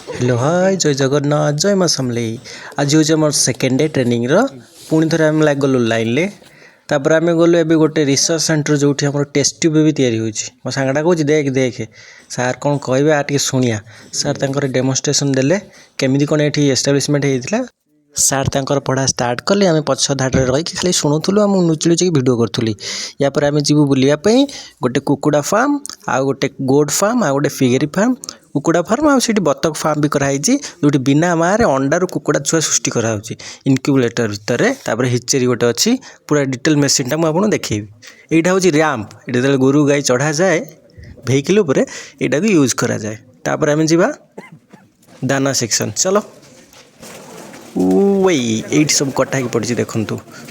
Hello hi जय जगन्नाथ जय माँ समलेई। आज हूँ आम सेकेंड डे ट्रेनिंग पुणी थे आम गलु लाइन ले तापर आम गलु ए गोटे रिसर्च सेंटर जो आम टेस्ट ट्यूब भी तैयारी होची। मो सांगटा कौच देख देख सार कौन कहे आटे शुणिया। सार तंकर डेमोन्स्ट्रेशन देले केमिति कौन ये एस्टाब्लीशमेंट होता। सार तंकर पढ़ा स्टार्ट कले आम पछ धाड़े रही खाली शुणुलु आम नुचुड़ी चुकी भिड करूँ। यापर आम जीव बुलायापी गोटे कुकुड़ा फार्म आ गोटे गोड फार्म आ गोटे फिगेरी फार्म कुकुड़ा फार्म आ बतक फार्म भी कराई जो बिना मारे अंडार कुकुड़ा छुआ सृष्टि कराऊँच इनक्यूबेटर भितर हिचेरी गोटे अच्छी पूरा डिटेल मेसीन टा मुझे देखी। यहाँ हूँ रैंप ये गोरु गाई चढ़ा जाए भेहिकल उपर यहाँ को यूज करा जाए। तापर आम जा दाना सेक्शन चलो वही ये सब कटा पड़ी देखु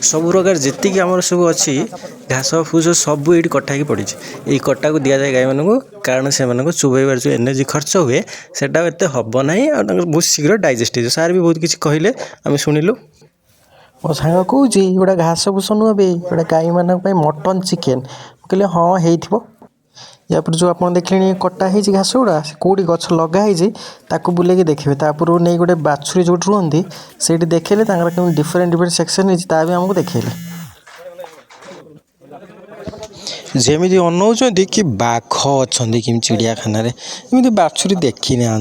सब प्रकार जी आम सब अच्छी घास फूस सब ये कटा पड़ी। ये कटा को दि जाए गाई मानक कारण से चुबैबार जो एनर्जी खर्च हुए से एत हम ना बहुत शीघ्र डाइजेस्ट हो। सार भी बहुत किसी कहले आम शुणिलु। मो सांग कौच गोटा घास फूस नुह बे गोटे गाई मान मटन चिकेन कहले हाँ हो या जो आप देखले कटा है घास गुड़ा कौटी गछ लगाई बुले देखिए तापर नहीं गोटे बाछुरी जो रुहति से देखेले डिफरेंट डिफरेंट सेक्शन भी आमको देखेले जमी अनाऊँच कि बाघ अच्छा कि चिड़ियाखाना एमती बाछुरी देखी ना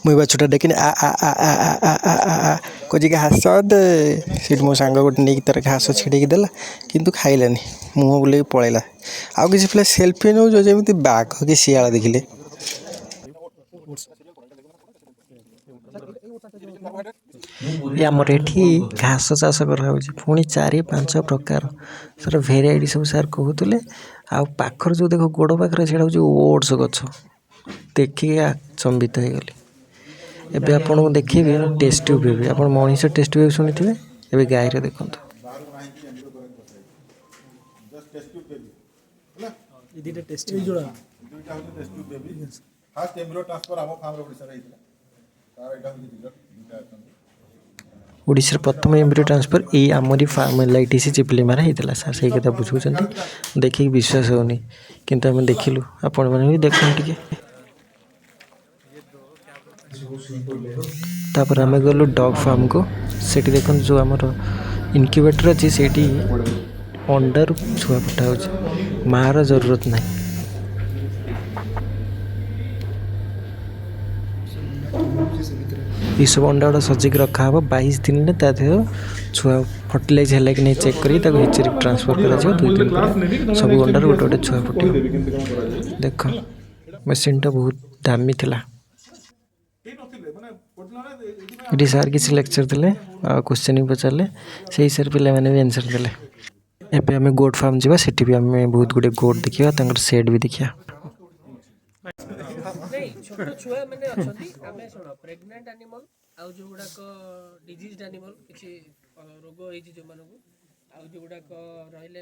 मुझे बाछुटा देखी आ आ आ आ आ आ आ कह घास दे सीट मो सांग गोटे नहीं तार घास छिड़ेकी देला किंतु खाइलानी मुँह बुले पलैला। आउ किसी पिला सेल्फी नौ जमी बाघ कि शियाल देखिले आमर ये घास चाष पुणी 4-5 प्रकार सर भेराइटी सब सार कहते आखर जो देख गोड़ पाखे से ओट्स गछ देखिए अचंबित हो गली। एबे आपको देखिए टेस्ट ट्यूब भी आप मनीष टेस्ट ट्यूब शुणी थे ए गाय देखो ओडिशा प्रथम एम्ब्रियो ट्रांसफर ये आमरी फार्म LITC चिपलिमार होता सार से कथा बुझुं देखिए विश्वास होनी किंतु आम देखिलु आपण मैंने भी देख टे। तापर आम गलु डॉग फार्म को सेठी देखो जो आमर इनक्यूबेटर अच्छी से अंडार छुआ फुटा हो मार जरूरत ना। ये सब अंडा गुड़ा सजिक रखा 22 दिन में छुआ फर्टिलाइज है कि नहीं चेक कर हिचरी ट्रांसफर कर 2 दिन पर सब अंडार गोटे गोटे छुआ फुट। देख मेसीनटा बहुत दामी थिला। ये सार किसी लेक्चर देले क्वेश्चन पचारे से हिसाब पे मैंने भी आंसर देले। एबे आम गोट फार्म जावा सेठी भी आम बहुत गुटे गोट देखा सेड भी देखा। छोट छुआ मैंने अच्छी आम शुण प्रेगनेंट एनिमल आउ जो गुड़ाक डिजीज एनिमल किसी रोग हो जो मान आउ जो गुड़ाक रहिले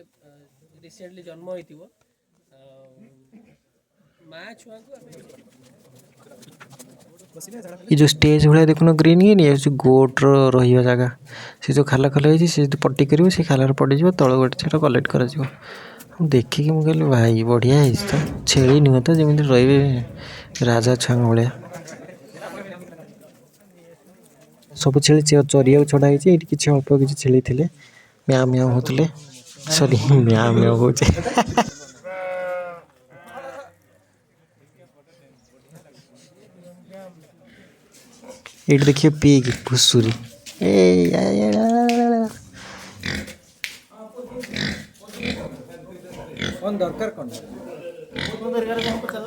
रिसेंटली जन्म हो माँ छुआ ये जो स्टेज भाया देखुन ग्रीन की नहीं गोट रहा जगह से जो खाला खाला से पट्टी कर खालार पड़ तल गोटे से कलेक्ट कर देखिकी मुझे कहली भाई बढ़िया है तो छेली नुह तो जमी रे राजा छुआ भाया सब छेली चरिया छड़ाई किसी अल्प किसी छेली थे म्याँ म्याँ होते सॉरी म्याँ म्याँ हो ये देखिए पिग भुसुरी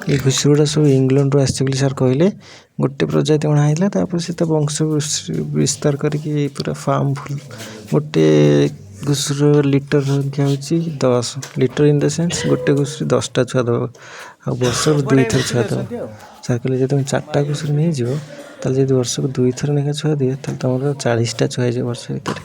ये घुषुरा सब इंग्लैंड आसते सार कहले गोटे प्रजाति अणाला से तो वंश विस्तार करके पूरा फार्म फुल गोटे घुषुर लिटर संख्या हूँ 10 लिटर इन द सेंस गोटे घुषुरी 10टा छुआ दब आ वर्ष 2 थर छुआ दब। सार कहले जब तुम 4टा घुषुरी नहीं जीव ताल जो वर्ष को 2 थर लेखा छुआ दिए तुम 40टा छुआ है वर्ष भितर।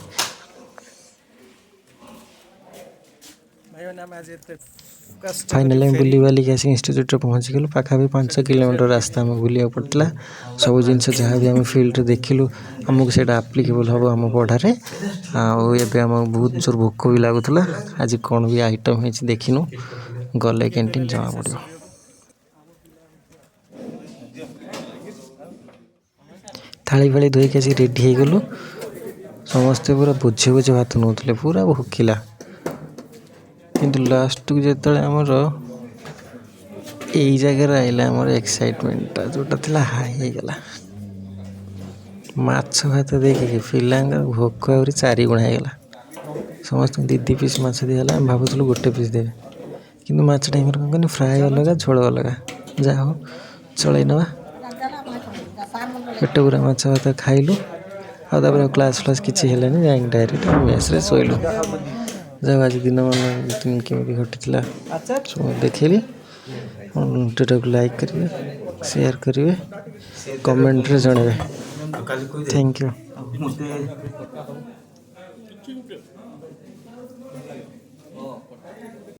फाइनाली बुली बाली आस इंस्टीट्यूट पहुँची गलु पाखापी 5 किलोमीटर रास्ता आम बुला पड़ा सब जिन जहाँ भी आम फिल्ड देखिलु आमको से आप्लिकेबल हम आम पढ़ारे आम बहुत जोर भोक भी लगुला आज कौन भी आइटम है देखिनु गले कैंटीन जमा पड़ो। थाली फाली धोईक आसिक रेडी ହେଇଗଲୁ ସମସ୍ତେ ପୁରା ବୋଝେ ବୋଝେ ଭାତ ନେଉଥିଲେ ପୁରା ଭୋକିଲା କିନ୍ତୁ ଲାଷ୍ଟକୁ ଯେତେବେଳେ ଆମର ଏଇ ଜାଗାରେ ଆଇଲା ଆମର ଏକ୍ସାଇଟମେଣ୍ଟଟା ଯେଉଁଟା ଥିଲା ହାଇ ହେଇଗଲା ମାଛ ଭାତ ଦେଖିକି ପିଲାଙ୍କ ଭୋକ ଆହୁରି 4 ଗୁଣା ହେଇଗଲା ସମସ୍ତଙ୍କୁ 2 ପିସ୍ ମାଛ ଦିଆହେଲା ଆମେ ଭାବୁଥିଲୁ 1 ପିସ୍ ଦେବେ କିନ୍ତୁ ମାଛ ଟାଇମରେ କ'ଣ କନି ଫ୍ରାଏ ଅଲଗା ଝୋଳ ଅଲଗା ଯାହା ହଉ ଚଳେଇ ନେବା ପେଟ ପୁରା ମାଛ ଭାତ ଖାଇଲୁ ଆଉ ତାପରେ କ୍ଲାସ୍ ଫ୍ଲାସ୍ କିଛି ହେଲାନି ଯାଇକି ଡାଇରେକ୍ଟ ମେସ୍ରେ ଶୋଇଲୁ ଯାହା ଆଜି ଦିନମାନ କେମିତି ଘଟିଥିଲା ସବୁ ଦେଖେଇଲି ଭିଡ଼ିଓଟାକୁ ଲାଇକ୍ କରିବେ ସେୟାର କରିବେ କମେଣ୍ଟରେ ଜଣାଇବେ ଥ୍ୟାଙ୍କ ୟୁ